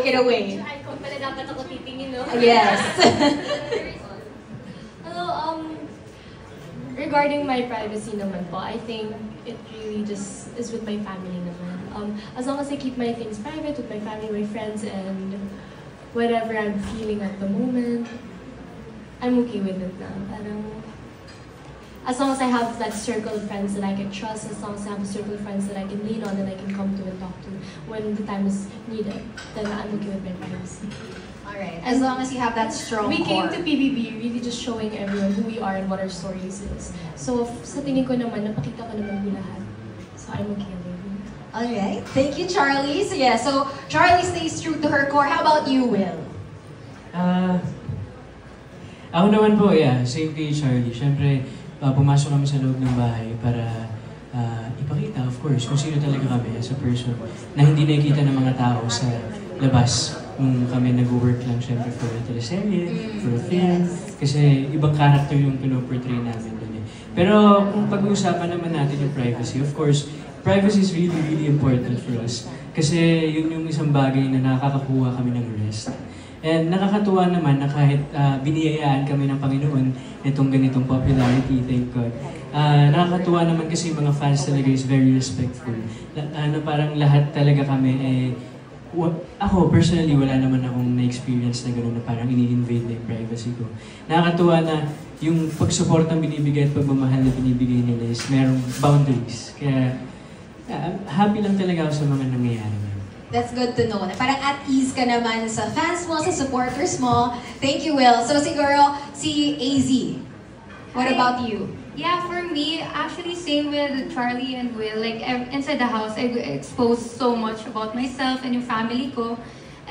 take it away. Icon pala dapat ako titingin, no? Yes. Hello, regarding my privacy naman po, I think it really just is with my family naman. As long as I keep my things private with my family, my friends, and whatever I'm feeling at the moment, I'm okay with it na. Parang, as long as I have that circle of friends that I can trust, as long as I have a circle of friends that I can lean on and I can come to and talk to when the time is needed, then I'm okay with my privacy. Alright, as long as you have that strong We core. came to PBB really just showing everyone who we are and what our stories is. So sa tingin ko naman, napakita ko naman po lahat. So I'm okay with it. Alright, thank you, Charlie. So yeah, so Charlie stays true to her core. How about you, Will? Ako naman po, yeah, same kay Charlie. Siyempre, pumasok kami sa loob ng bahay para ipakita, of course, kung sino talaga kami as a person na hindi nakikita ng mga tao sa labas nung kami nag-work lang siyempre for a teleserye, for a film, kasi ibang character yung pinoportray namin doon eh. Pero kung pag-uusapan naman natin yung privacy, of course, privacy is really, really important for us kasi yun yung isang bagay na nakakakuha kami ng rest. And nakakatuwa naman na kahit biniyayaan kami ng Panginoon itong ganitong popularity, thank God. Nakakatuwa naman kasi mga fans talaga is very respectful. Na parang lahat talaga kami ako personally wala naman akong na-experience na gano'n na parang ini-invade na yung privacy ko. Nakakatuwa na yung pag-support ng binibigay at pagmamahal na binibigay nila is merong boundaries. Kaya happy lang talaga ako sa mga nangyayari. That's good to know. Parang at ease ka naman sa fans mo, sa supporters mo. Thank you, Will. So siguro, si AZ. What about you? Yeah, for me, actually same with Charlie and Will. Like, inside the house, I expose so much about myself and yung family ko.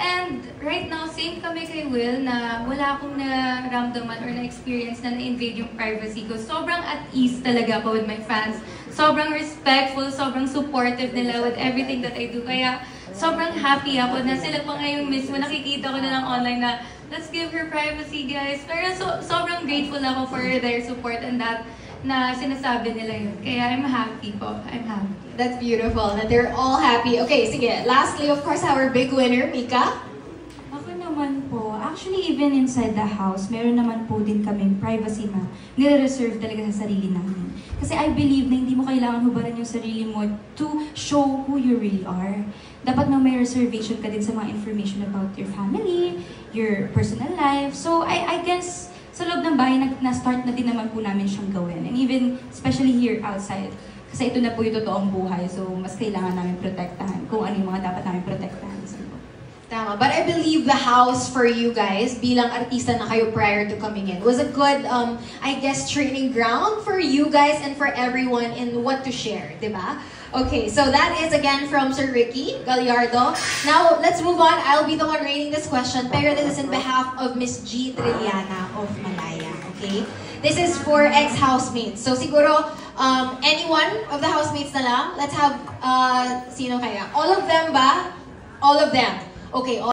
And right now, same kami kay Will na wala akong naramdaman or na-experience na na-invade yung privacy ko. Sobrang at ease talaga ako with my fans. Sobrang respectful, sobrang supportive nila with everything that I do. Kaya sobrang happy ako na sila pa ngayong mismo. Nakikita ko na lang online na let's give her privacy, guys. Pero sobrang grateful ako for their support and that na sinasabi nila yun. Kaya I'm happy po. I'm happy. That's beautiful. That they're all happy. Okay, sige. Lastly, of course, our big winner, Mika. Ako naman po, actually even inside the house, meron naman po din kaming privacy na nire-reserve talaga sa sarili namin. Kasi I believe na hindi mo kailangan hubaran yung sarili mo to show who you really are. Dapat na may reservation ka din sa mga information about your family, your personal life. So I guess sa loob ng bahay, na-start na din naman po namin siyang gawin. And even, especially here outside. Kasi ito na po yung totoong buhay. So mas kailangan namin protektahan kung ano yung mga dapat namin protektahan. Tama. But I believe the house for you guys, bilang artista na kayo prior to coming in, was a good, I guess, training ground for you guys and for everyone in what to share, diba? Okay, so that is again from Sir Ricky Gallardo. Now, let's move on. I'll be the one reading this question, pero this is in behalf of Miss G. Trilliana of Malaya, okay? This is for ex-housemates. So siguro, any one of the housemates na lang, let's have, sino kaya? All of them ba? All of them. Okay.